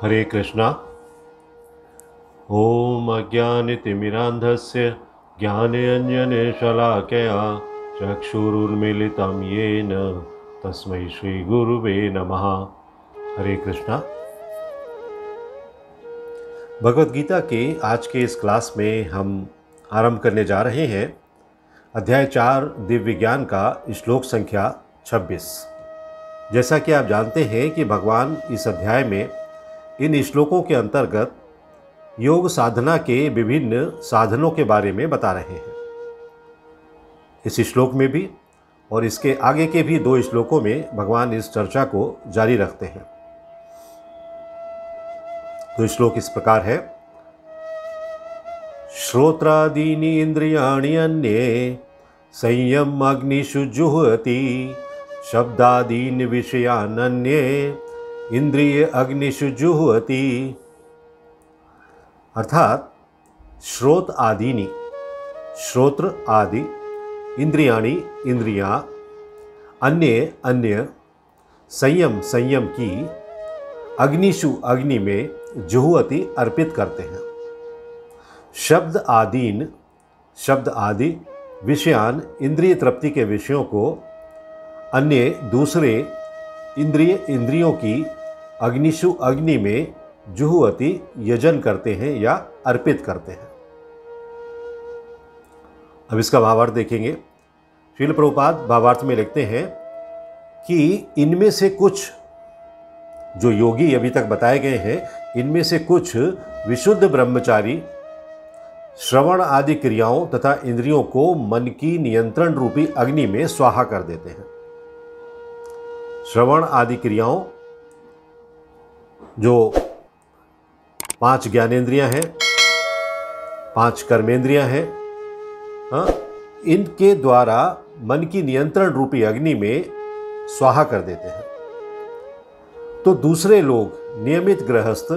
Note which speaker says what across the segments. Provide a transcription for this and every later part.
Speaker 1: हरे कृष्णा। ओम अज्ञानतिमिरान्धस्य ज्ञानाञ्जनशलाकया चक्षुरुन्मीलितं येन तस्मै श्रीगुरुवे नमः। हरे कृष्णा। भगवद गीता के आज के इस क्लास में हम आरंभ करने जा रहे हैं अध्याय 4 दिव्य ज्ञान का श्लोक संख्या 26। जैसा कि आप जानते हैं कि भगवान इस अध्याय में इन श्लोकों के अंतर्गत योग साधना के विभिन्न साधनों के बारे में बता रहे हैं। इस श्लोक में भी और इसके आगे के भी 2 श्लोकों में भगवान इस चर्चा को जारी रखते हैं। तो श्लोक इस प्रकार है। श्रोत्रादीनि इंद्रियाणि अन्ये संयम अग्निषु जुह्वति शब्दादीन विषयान् अन्ये इंद्रिय अग्निषु जुह्वति। अर्थात श्रोत आदीनि, श्रोत्र आदि, इंद्रियाणि इंद्रियां, अन्य अन्य, संयम संयम की, अग्निषु अग्नि में, जुह्वति अर्पित करते हैं। शब्द आदीन, शब्द आदि, विषयान इंद्रिय तृप्ति के विषयों को, अन्य दूसरे इंद्रिय इंद्रियों की, अग्निषु अग्नि में, जुह्वति यजन करते हैं या अर्पित करते हैं। अब इसका भावार्थ देखेंगे। श्रील प्रभुपाद भावार्थ में लिखते हैं कि इनमें से कुछ जो योगी अभी तक बताए गए हैं, इनमें से कुछ विशुद्ध ब्रह्मचारी श्रवण आदि क्रियाओं तथा इंद्रियों को मन की नियंत्रण रूपी अग्नि में स्वाहा कर देते हैं। श्रवण आदि क्रियाओं, जो 5 ज्ञानेंद्रियां हैं, 5 कर्मेंद्रियां हैं, इनके द्वारा मन की नियंत्रण रूपी अग्नि में स्वाहा कर देते हैं। तो दूसरे लोग नियमित गृहस्थ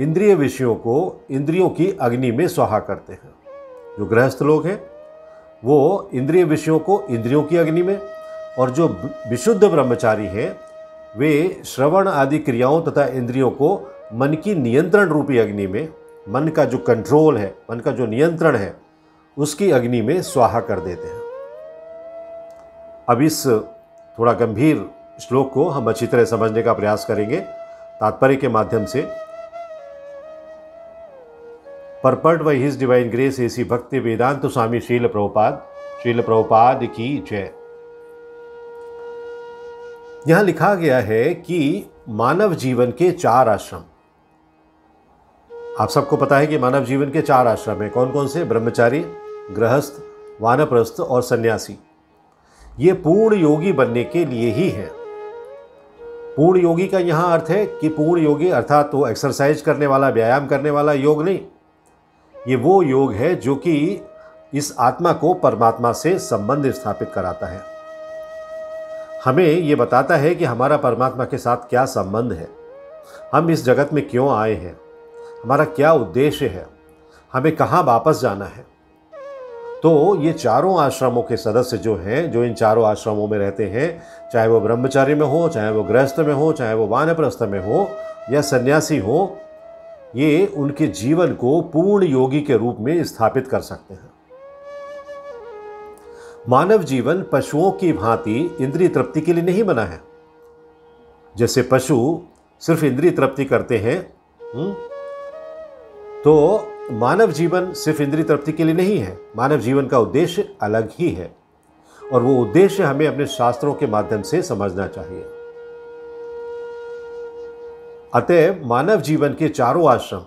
Speaker 1: इंद्रिय विषयों को इंद्रियों की अग्नि में स्वाहा करते हैं। जो गृहस्थ लोग हैं वो इंद्रिय विषयों को इंद्रियों की अग्नि में, और जो विशुद्ध ब्रह्मचारी हैं वे श्रवण आदि क्रियाओं तथा इंद्रियों को मन की नियंत्रण रूपी अग्नि में, मन का जो कंट्रोल है, मन का जो नियंत्रण है, उसकी अग्नि में स्वाहा कर देते हैं। अब इस थोड़ा गंभीर श्लोक को हम अच्छी तरह समझने का प्रयास करेंगे तात्पर्य के माध्यम से। Purport by his divine grace A C Bhaktivedanta स्वामी श्रील प्रभुपाद की जय। यहां लिखा गया है कि मानव जीवन के 4 आश्रम, आप सबको पता है कि मानव जीवन के 4 आश्रम हैं। कौन कौन से? ब्रह्मचारी, गृहस्थ, वानप्रस्थ और सन्यासी। ये पूर्ण योगी बनने के लिए ही है। पूर्ण योगी का यहां अर्थ है कि पूर्ण योगी अर्थात तो एक्सरसाइज करने वाला, व्यायाम करने वाला योग नहीं। ये वो योग है जो कि इस आत्मा को परमात्मा से संबंध स्थापित कराता है, हमें ये बताता है कि हमारा परमात्मा के साथ क्या संबंध है, हम इस जगत में क्यों आए हैं, हमारा क्या उद्देश्य है, हमें कहाँ वापस जाना है। तो ये चारों आश्रमों के सदस्य जो हैं, जो इन चारों आश्रमों में रहते हैं, चाहे वो ब्रह्मचारी में हो, चाहे वो गृहस्थ में हो, चाहे वो वानप्रस्थ में हो या सन्यासी हो, ये उनके जीवन को पूर्ण योगी के रूप में स्थापित कर सकते हैं। मानव जीवन पशुओं की भांति इंद्रिय तृप्ति के लिए नहीं बना है। जैसे पशु सिर्फ इंद्रिय तृप्ति करते हैं, तो मानव जीवन सिर्फ इंद्रिय तृप्ति के लिए नहीं है। मानव जीवन का उद्देश्य अलग ही है, और वो उद्देश्य हमें अपने शास्त्रों के माध्यम से समझना चाहिए। अतः मानव जीवन के चारों आश्रम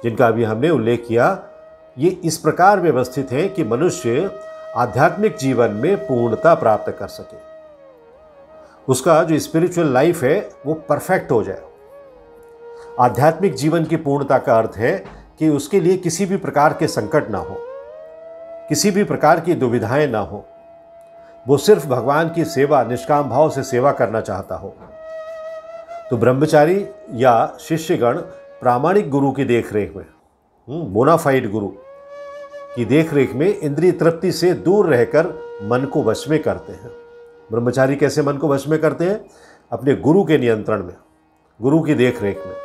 Speaker 1: जिनका अभी हमने उल्लेख किया, ये इस प्रकार व्यवस्थित हैं कि मनुष्य आध्यात्मिक जीवन में पूर्णता प्राप्त कर सके, उसका जो स्पिरिचुअल लाइफ है वो परफेक्ट हो जाए। आध्यात्मिक जीवन की पूर्णता का अर्थ है कि उसके लिए किसी भी प्रकार के संकट ना हो, किसी भी प्रकार की दुविधाएं ना हो, वो सिर्फ भगवान की सेवा, निष्काम भाव से सेवा करना चाहता हो। तो ब्रह्मचारी या शिष्यगण प्रामाणिक गुरु की देखरेख में, बोनाफाइड गुरु की देखरेख में इंद्रिय तृप्ति से दूर रहकर मन को वश में करते हैं। ब्रह्मचारी कैसे मन को वश में करते हैं? अपने गुरु के नियंत्रण में, गुरु की देखरेख में।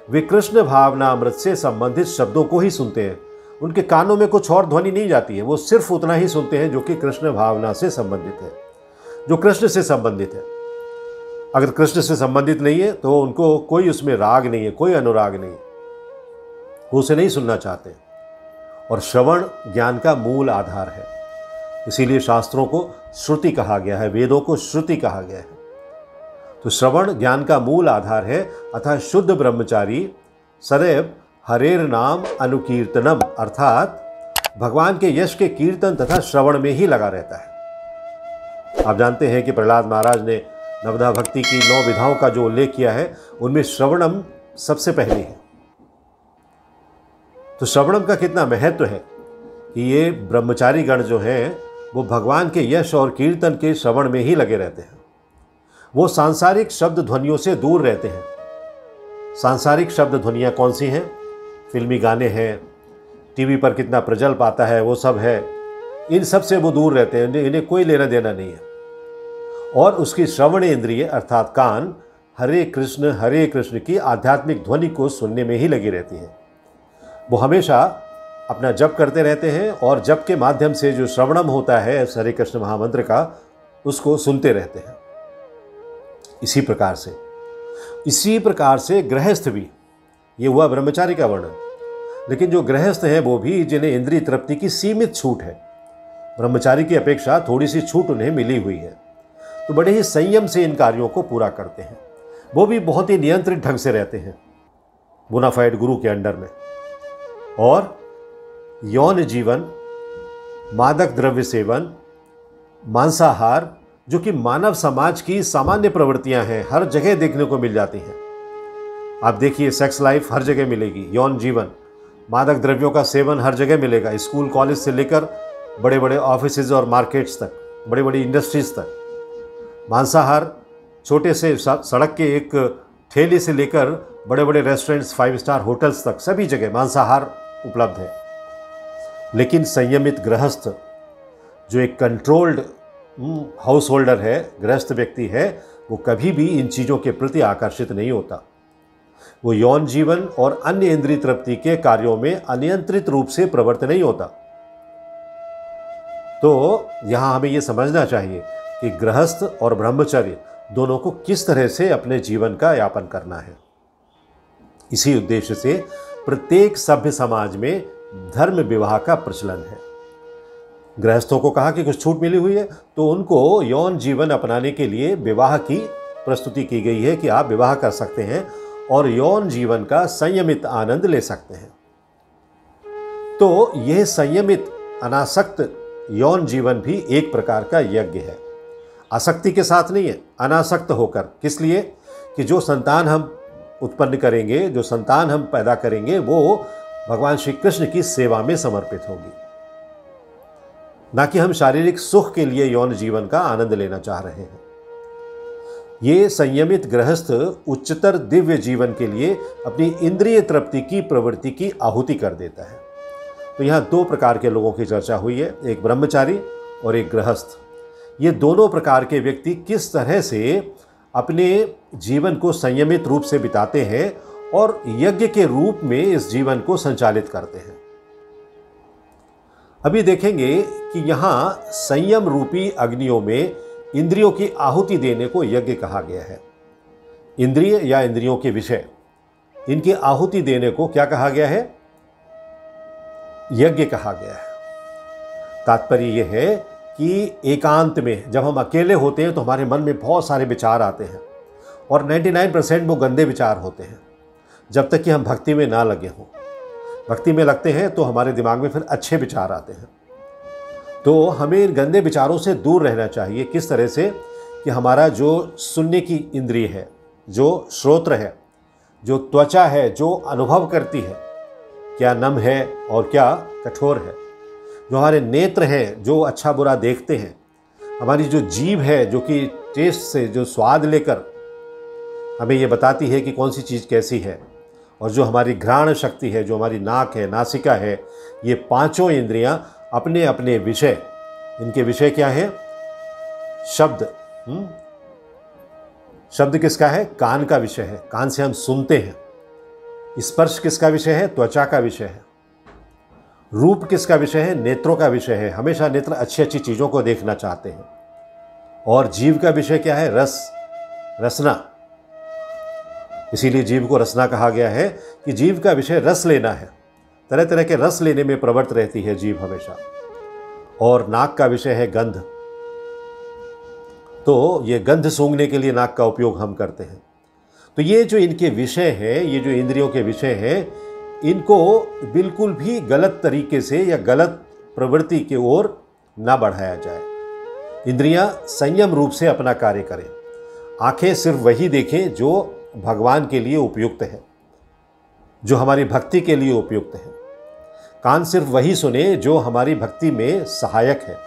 Speaker 1: वे कृष्ण भावनामृत से संबंधित शब्दों को ही सुनते हैं। उनके कानों में कुछ और ध्वनि नहीं जाती है, वो सिर्फ उतना ही सुनते हैं जो कि कृष्ण भावना से संबंधित है, जो कृष्ण से संबंधित है। अगर कृष्ण से संबंधित नहीं है तो उनको कोई उसमें राग नहीं है, कोई अनुराग नहीं है, वो उसे नहीं सुनना चाहते। और श्रवण ज्ञान का मूल आधार है, इसीलिए शास्त्रों को श्रुति कहा गया है, वेदों को श्रुति कहा गया है। तो श्रवण ज्ञान का मूल आधार है। अतः शुद्ध ब्रह्मचारी सदैव हरेर नाम अनुकीर्तनम अर्थात भगवान के यश के कीर्तन तथा श्रवण में ही लगा रहता है। आप जानते हैं कि प्रहलाद महाराज ने नवधा भक्ति की 9 विधाओं का जो उल्लेख किया है, उनमें श्रवणम सबसे पहले है। तो श्रवणम का कितना महत्व है कि ये ब्रह्मचारी गण जो हैं वो भगवान के यश और कीर्तन के श्रवण में ही लगे रहते हैं। वो सांसारिक शब्द ध्वनियों से दूर रहते हैं। सांसारिक शब्द ध्वनियाँ कौन सी हैं? फिल्मी गाने हैं, टीवी पर कितना प्रजल्प आता है, वो सब है। इन सब से वो दूर रहते हैं, इन्हें कोई लेना देना नहीं है। और उसकी श्रवण इंद्रिय अर्थात कान हरे कृष्ण की आध्यात्मिक ध्वनि को सुनने में ही लगी रहती है। वो हमेशा अपना जप करते रहते हैं और जप के माध्यम से जो श्रवणम होता है हरे कृष्ण महामंत्र का, उसको सुनते रहते हैं। इसी प्रकार से गृहस्थ भी, ये हुआ ब्रह्मचारी का वर्णन, लेकिन जो गृहस्थ हैं वो भी जिन्हें इंद्रिय तृप्ति की सीमित छूट है, ब्रह्मचारी की अपेक्षा थोड़ी सी छूट उन्हें मिली हुई है, तो बड़े ही संयम से इन कार्यों को पूरा करते हैं। वो भी बहुत ही नियंत्रित ढंग से रहते हैं बोनाफाइड गुरु के अंडर में। और यौन जीवन, मादक द्रव्य सेवन, मांसाहार, जो कि मानव समाज की सामान्य प्रवृत्तियां हैं, हर जगह देखने को मिल जाती हैं। आप देखिए, सेक्स लाइफ हर जगह मिलेगी, यौन जीवन, मादक द्रव्यों का सेवन हर जगह मिलेगा, स्कूल कॉलेज से लेकर बड़े बड़े ऑफिसेज और मार्केट्स तक, बड़ी बड़ी इंडस्ट्रीज तक। मांसाहार छोटे से सड़क के एक ठेले से लेकर बड़े बड़े रेस्टोरेंट्स, 5 स्टार होटल्स तक, सभी जगह मांसाहार उपलब्ध है। लेकिन संयमित गृहस्थ, जो एक कंट्रोल्ड हाउस होल्डर है, गृहस्थ व्यक्ति है, वो कभी भी इन चीज़ों के प्रति आकर्षित नहीं होता। वो यौन जीवन और अन्य इंद्रिय तृप्ति के कार्यों में अनियंत्रित रूप से प्रवृत्त नहीं होता। तो यहाँ हमें ये समझना चाहिए कि गृहस्थ और ब्रह्मचर्य दोनों को किस तरह से अपने जीवन का यापन करना है। इसी उद्देश्य से प्रत्येक सभ्य समाज में धर्म विवाह का प्रचलन है। गृहस्थों को कहा कि कुछ छूट मिली हुई है, तो उनको यौन जीवन अपनाने के लिए विवाह की प्रस्तुति की गई है कि आप विवाह कर सकते हैं और यौन जीवन का संयमित आनंद ले सकते हैं। तो यह संयमित अनासक्त यौन जीवन भी एक प्रकार का यज्ञ है। आसक्ति के साथ नहीं है, अनासक्त होकर। किस लिए? कि जो संतान हम उत्पन्न करेंगे, जो संतान हम पैदा करेंगे, वो भगवान श्री कृष्ण की सेवा में समर्पित होगी, ना कि हम शारीरिक सुख के लिए यौन जीवन का आनंद लेना चाह रहे हैं। ये संयमित गृहस्थ उच्चतर दिव्य जीवन के लिए अपनी इंद्रिय तृप्ति की प्रवृत्ति की आहुति कर देता है। तो यहाँ 2 प्रकार के लोगों की चर्चा हुई है, एक ब्रह्मचारी और एक गृहस्थ। ये दोनों प्रकार के व्यक्ति किस तरह से अपने जीवन को संयमित रूप से बिताते हैं और यज्ञ के रूप में इस जीवन को संचालित करते हैं। अभी देखेंगे कि यहाँ संयम रूपी अग्नियों में इंद्रियों की आहुति देने को यज्ञ कहा गया है। इंद्रिय या इंद्रियों के विषय, इनकी आहुति देने को क्या कहा गया है? यज्ञ कहा गया है। तात्पर्य यह है कि एकांत में जब हम अकेले होते हैं तो हमारे मन में बहुत सारे विचार आते हैं और 99% वो गंदे विचार होते हैं, जब तक कि हम भक्ति में ना लगे हों। भक्ति में लगते हैं तो हमारे दिमाग में फिर अच्छे विचार आते हैं। तो हमें इन गंदे विचारों से दूर रहना चाहिए। किस तरह से? कि हमारा जो सुनने की इंद्रिय है, जो श्रोत्र है, जो त्वचा है, जो अनुभव करती है, क्या नम है और क्या कठोर है, जो हमारे नेत्र हैं जो अच्छा बुरा देखते हैं, हमारी जो जीभ है जो कि टेस्ट से, जो स्वाद लेकर हमें ये बताती है कि कौन सी चीज़ कैसी है, और जो हमारी घ्राण शक्ति है, जो हमारी नाक है, नासिका है, ये 5 इंद्रियां अपने अपने विषय, इनके विषय क्या है? शब्द। शब्द किसका है? कान का विषय है। कान से हम सुनते हैं। स्पर्श किसका विषय है? त्वचा का विषय है। रूप किसका विषय है? नेत्रों का विषय है। हमेशा नेत्र अच्छी अच्छी चीज़ों को देखना चाहते हैं। और जीव का विषय क्या है? रस, रसना। इसीलिए जीव को रसना कहा गया है कि जीव का विषय रस लेना है। तरह तरह के रस लेने में प्रवृत्त रहती है जीव हमेशा। और नाक का विषय है गंध। तो ये गंध सूंघने के लिए नाक का उपयोग हम करते हैं। तो ये जो इनके विषय हैं, ये जो इंद्रियों के विषय हैं, इनको बिल्कुल भी गलत तरीके से या गलत प्रवृत्ति की ओर ना बढ़ाया जाए। इंद्रियां संयम रूप से अपना कार्य करें। आंखें सिर्फ वही देखें जो भगवान के लिए उपयुक्त है, जो हमारी भक्ति के लिए उपयुक्त है। कान सिर्फ वही सुने जो हमारी भक्ति में सहायक है।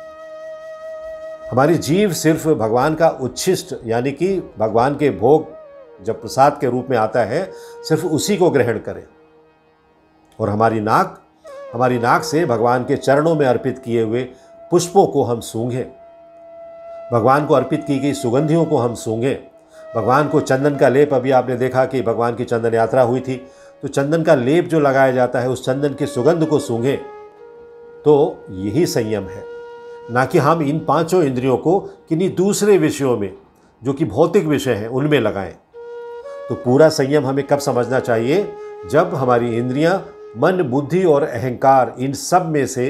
Speaker 1: हमारी जीभ सिर्फ भगवान का उच्छिष्ट यानी कि भगवान के भोग जब प्रसाद के रूप में आता है, सिर्फ उसी को ग्रहण करें। और हमारी नाक से भगवान के चरणों में अर्पित किए हुए पुष्पों को हम सूंघें। भगवान को अर्पित की गई सुगंधियों को हम सूंघें। भगवान को चंदन का लेप, अभी आपने देखा कि भगवान की चंदन यात्रा हुई थी, तो चंदन का लेप जो लगाया जाता है, उस चंदन की सुगंध को सूंघें। तो यही संयम है, ना कि हम इन पांचों इंद्रियों को किन्हीं दूसरे विषयों में जो कि भौतिक विषय हैं उनमें लगाएं। तो पूरा संयम हमें कब समझना चाहिए? जब हमारी इंद्रियां, मन, बुद्धि और अहंकार, इन सब में से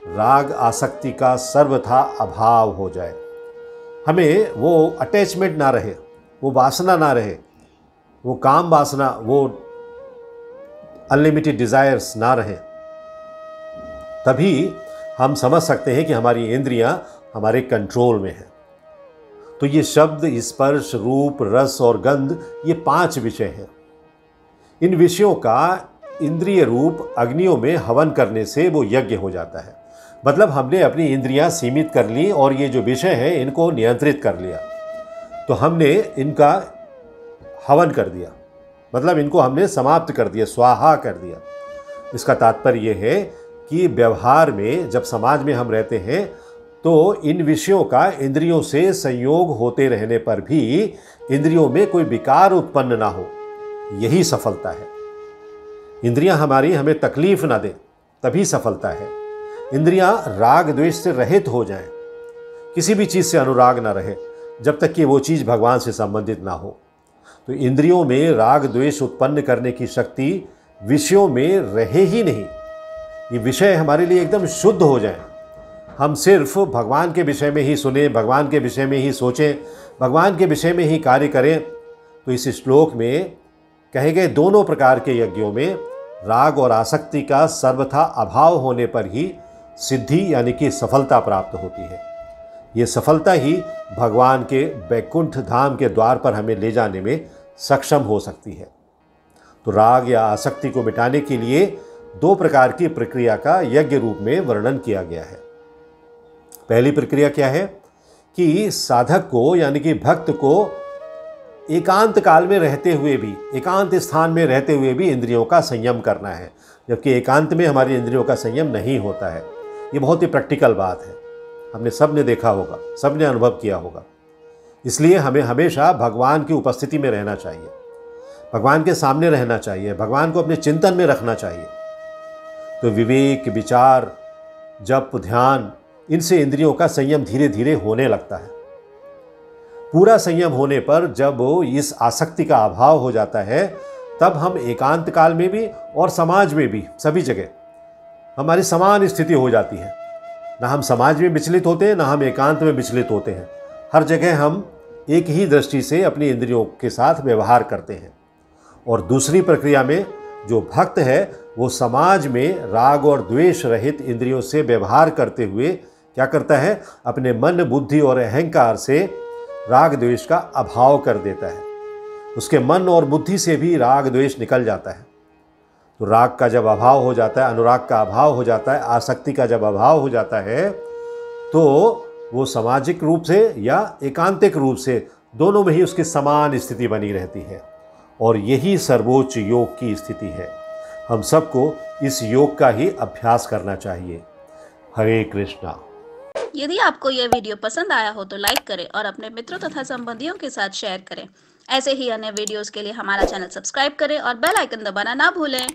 Speaker 1: राग आसक्ति का सर्वथा अभाव हो जाए। हमें वो अटैचमेंट ना रहे, वो वासना ना रहे, वो काम वासना, वो अनलिमिटेड डिजायर्स ना रहे। तभी हम समझ सकते हैं कि हमारी इंद्रियां हमारे कंट्रोल में हैं। तो ये शब्द, स्पर्श, रूप, रस और गंध, ये 5 विषय हैं। इन विषयों का इंद्रिय रूप अग्नियों में हवन करने से वो यज्ञ हो जाता है। मतलब हमने अपनी इंद्रियां सीमित कर ली और ये जो विषय है इनको नियंत्रित कर लिया, तो हमने इनका हवन कर दिया, मतलब इनको हमने समाप्त कर दिया, स्वाहा कर दिया। इसका तात्पर्य यह है कि व्यवहार में जब समाज में हम रहते हैं तो इन विषयों का इंद्रियों से संयोग होते रहने पर भी इंद्रियों में कोई विकार उत्पन्न ना हो, यही सफलता है। इंद्रियां हमारी हमें तकलीफ ना दें, तभी सफलता है। इंद्रियां राग द्वेष से रहित हो जाएं, किसी भी चीज़ से अनुराग ना रहे जब तक कि वो चीज़ भगवान से संबंधित ना हो। तो इंद्रियों में राग द्वेष उत्पन्न करने की शक्ति विषयों में रहे ही नहीं। ये विषय हमारे लिए एकदम शुद्ध हो जाएं, हम सिर्फ भगवान के विषय में ही सुनें, भगवान के विषय में ही सोचें, भगवान के विषय में ही कार्य करें। तो इस श्लोक में कहे गए दोनों प्रकार के यज्ञों में राग और आसक्ति का सर्वथा अभाव होने पर ही सिद्धि यानी कि सफलता प्राप्त होती है। ये सफलता ही भगवान के वैकुंठ धाम के द्वार पर हमें ले जाने में सक्षम हो सकती है। तो राग या आसक्ति को मिटाने के लिए 2 प्रकार की प्रक्रिया का यज्ञ रूप में वर्णन किया गया है। पहली प्रक्रिया क्या है कि साधक को यानी कि भक्त को एकांत काल में रहते हुए भी, एकांत स्थान में रहते हुए भी इंद्रियों का संयम करना है, जबकि एकांत में हमारी इंद्रियों का संयम नहीं होता है। ये बहुत ही प्रैक्टिकल बात है, हमने सब ने देखा होगा, सब ने अनुभव किया होगा। इसलिए हमें हमेशा भगवान की उपस्थिति में रहना चाहिए, भगवान के सामने रहना चाहिए, भगवान को अपने चिंतन में रखना चाहिए। तो विवेक, विचार, जप, ध्यान, इनसे इंद्रियों का संयम धीरे धीरे होने लगता है। पूरा संयम होने पर जब इस आसक्ति का अभाव हो जाता है, तब हम एकांत काल में भी और समाज में भी, सभी जगह हमारी समान स्थिति हो जाती है। ना हम समाज में विचलित होते हैं, ना हम एकांत में विचलित होते हैं। हर जगह हम एक ही दृष्टि से अपनी इंद्रियों के साथ व्यवहार करते हैं। और दूसरी प्रक्रिया में जो भक्त है वो समाज में राग और द्वेष रहित इंद्रियों से व्यवहार करते हुए क्या करता है? अपने मन, बुद्धि और अहंकार से राग द्वेष का अभाव कर देता है। उसके मन और बुद्धि से भी राग द्वेष निकल जाता है। तो राग का जब अभाव हो जाता है, अनुराग का अभाव हो जाता है, आसक्ति का जब अभाव हो जाता है, तो वो सामाजिक रूप से या एकांतिक रूप से दोनों में ही उसकी समान स्थिति बनी रहती है। और यही सर्वोच्च योग की स्थिति है। हम सबको इस योग का ही अभ्यास करना चाहिए। हरे कृष्णा।
Speaker 2: यदि आपको यह वीडियो पसंद आया हो तो लाइक करें और अपने मित्रों तथा संबंधियों के साथ शेयर करें। ऐसे ही अन्य वीडियोस के लिए हमारा चैनल सब्सक्राइब करें और बेल आइकन दबाना ना भूलें।